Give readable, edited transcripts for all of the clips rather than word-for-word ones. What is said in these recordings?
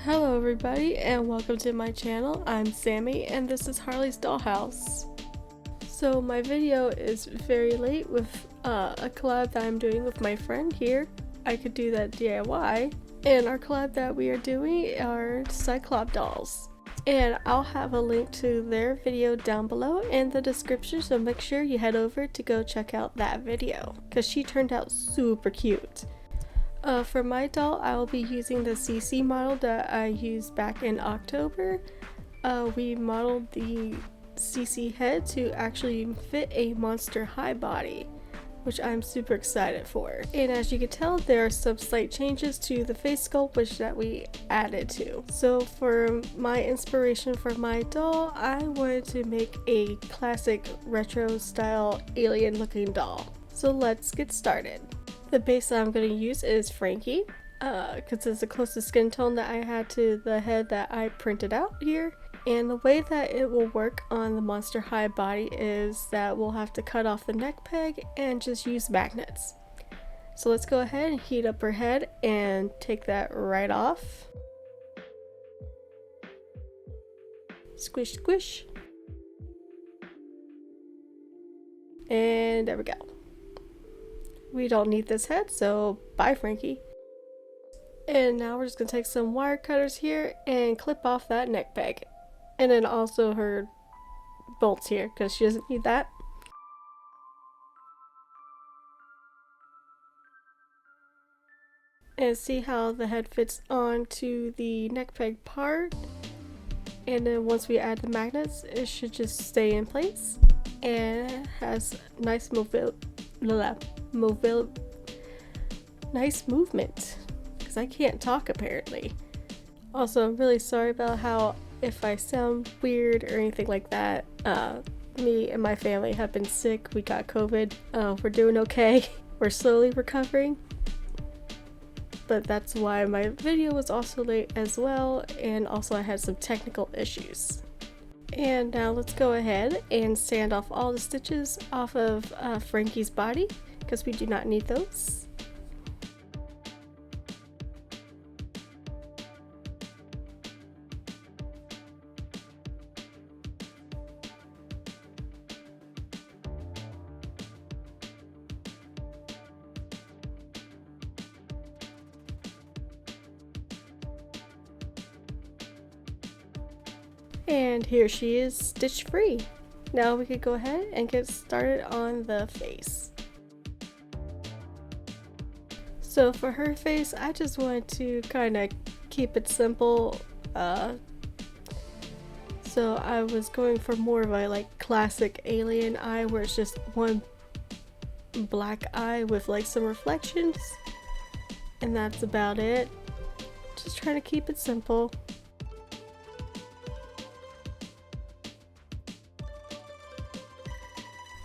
Hello everybody and welcome to my channel. I'm Sammy and this is Harley's Dollhouse. So my video is very late with a collab that I'm doing with my friend here. I could do that DIY. And our collab that we are doing are Cyclops dolls. And I'll have a link to their video down below in the description, so make sure you head over to go check out that video because she turned out super cute. For my doll, I will be using the CC model that I used back in October. We modeled the CC head to actually fit a Monster High body, which I'm super excited for. And as you can tell, there are some slight changes to the face sculpt which that we added to. So for my inspiration for my doll, I wanted to make a classic retro style alien looking doll. So let's get started. The base that I'm going to use is Frankie, because it's the closest skin tone that I had to the head that I printed out here. And the way that it will work on the Monster High body is that we'll have to cut off the neck peg and just use magnets. So let's go ahead and heat up her head and take that right off. Squish, squish. And there we go. We don't need this head, so bye Frankie. And now we're just going to take some wire cutters here and clip off that neck peg. And then also her bolts here, because she doesn't need that. And see how the head fits onto the neck peg part. And then once we add the magnets, it should just stay in place. And it has nice nice movement, because I can't talk apparently. Also, I'm really sorry about how if I sound weird or anything like that. Me and my family have been sick. We got COVID. We're doing okay. We're slowly recovering. But that's why my video was also late as well, and also I had some technical issues. And now let's go ahead and sand off all the stitches off of Frankie's body, because we do not need those. And here she is, stitch free. Now we could go ahead and get started on the face. So for her face, I just wanted to kind of keep it simple. So I was going for more of a classic alien eye where it's just one black eye with some reflections. And that's about it. Just trying to keep it simple.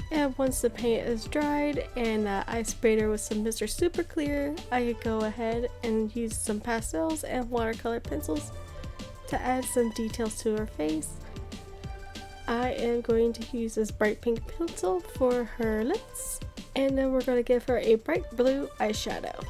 And once the paint is dried and I sprayed her with some Mr. Super Clear, I could go ahead and use some pastels and watercolor pencils to add some details to her face. I am going to use this bright pink pencil for her lips, and then we're going to give her a bright blue eyeshadow.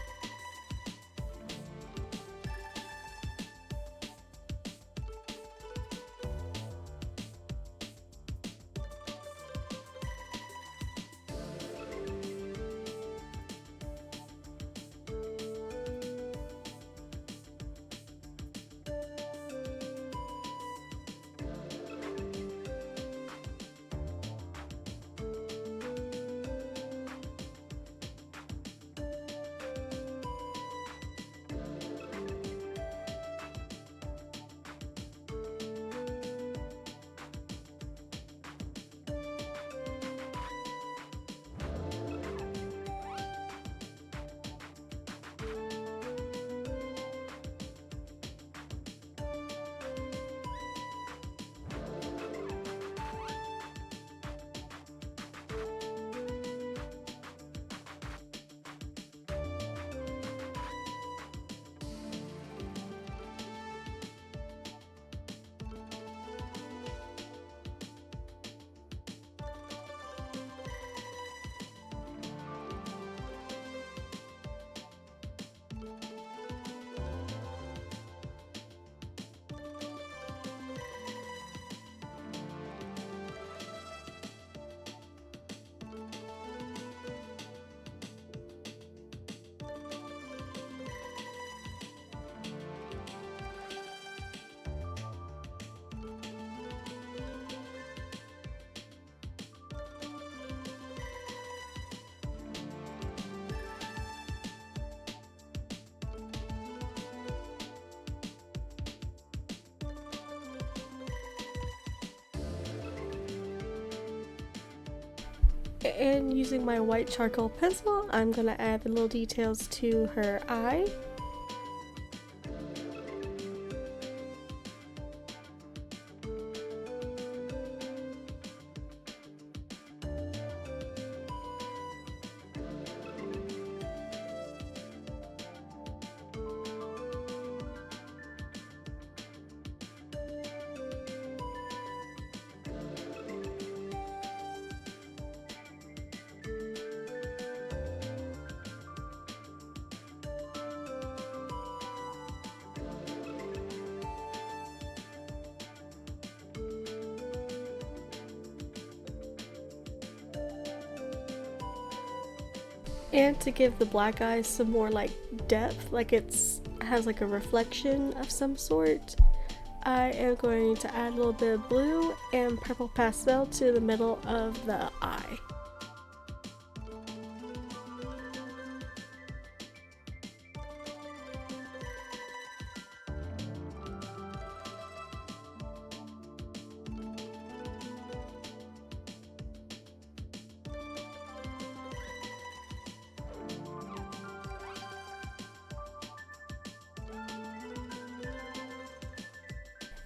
And using my white charcoal pencil, I'm gonna add the little details to her eye. And to give the black eye some more like depth, like has like a reflection of some sort, I am going to add a little bit of blue and purple pastel to the middle of the eye.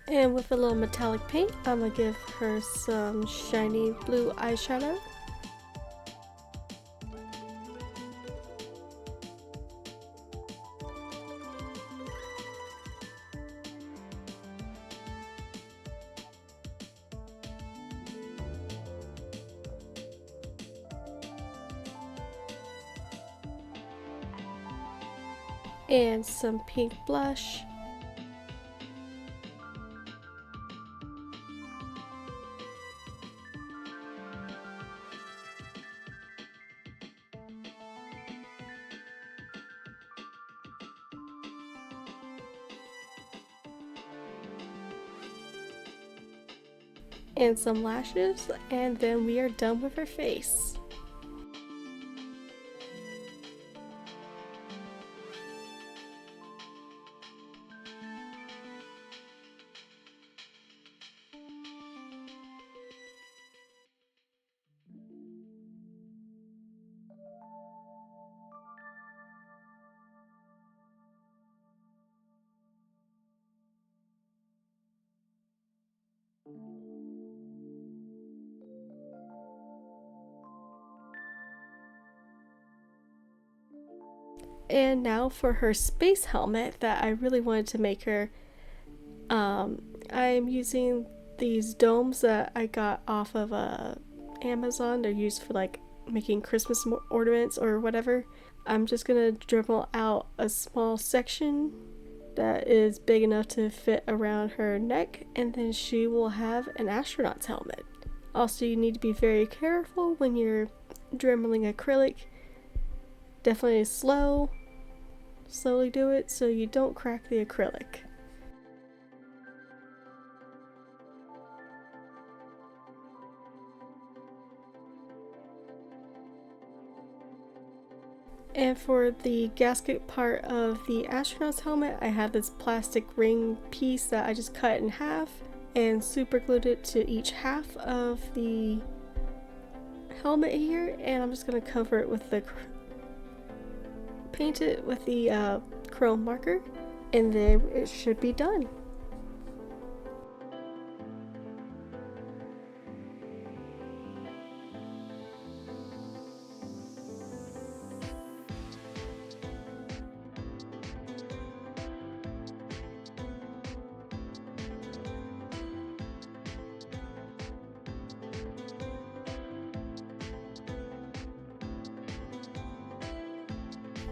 And with a little metallic paint, I'm gonna give her some shiny blue eyeshadow. And some pink blush. And some lashes, and then we are done with her face. And now for her space helmet that I really wanted to make her. I'm using these domes that I got off of Amazon. They're used for like making Christmas ornaments or whatever. I'm just gonna dribble out a small section that is big enough to fit around her neck, and then she will have an astronaut's helmet. Also, you need to be very careful when you're dribbling acrylic. Definitely slowly do it so you don't crack the acrylic. And for the gasket part of the astronaut's helmet, I have this plastic ring piece that I just cut in half and super glued it to each half of the helmet here, and I'm just going to cover it with the paint it with the chrome marker, and then it should be done.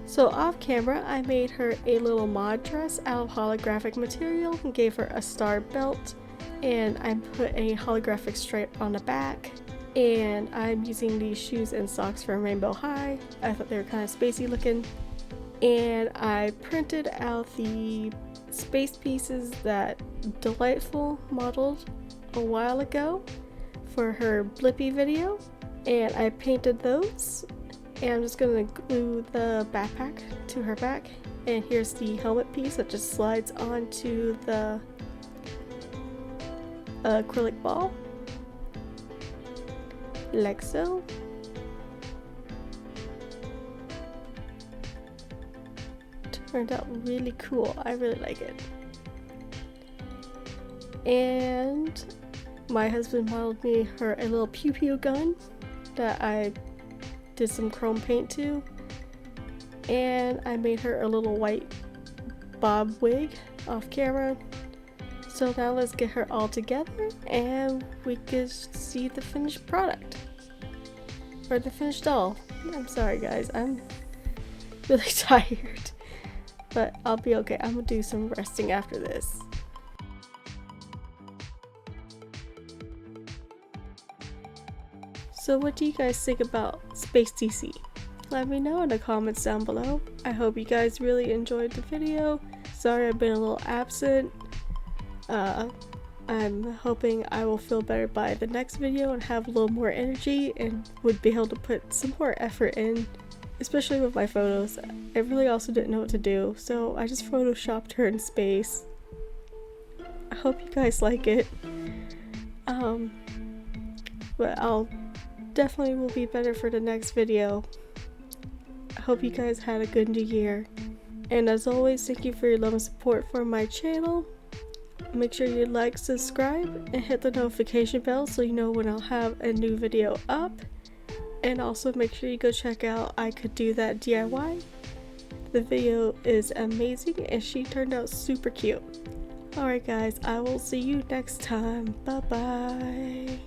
So off camera, I made her a little mod dress out of holographic material and gave her a star belt, and I put a holographic stripe on the back, and I'm using these shoes and socks from Rainbow High. I thought they were kind of spacey looking, and I printed out the space pieces that Delightful modeled a while ago for her Blippi video, and I painted those. And I'm just going to glue the backpack to her back, and here's the helmet piece that just slides onto the acrylic ball, like so. turned out really cool. I really like it. And my husband modeled me a little pew pew gun that I did some chrome paint to. And I made her a little white bob wig off camera. So now let's get her all together and we can see the finished product. Or the finished doll. I'm sorry guys, I'm really tired. But I'll be okay. I'm gonna do some resting after this. So what do you guys think about Space DC? Let me know in the comments down below. I hope you guys really enjoyed the video. Sorry I've been a little absent. I'm hoping I will feel better by the next video and have a little more energy and would be able to put some more effort in, especially with my photos. I really also didn't know what to do, so I just photoshopped her in space. I hope you guys like it. But I'll definitely will be better for the next video. I hope you guys had a good new year. And as always, thank you for your love and support for my channel. Make sure you like, subscribe, and hit the notification bell so you know when I'll have a new video up. And also make sure you go check out I Could Do That DIY. The video is amazing and she turned out super cute. Alright guys, I will see you next time. Bye bye.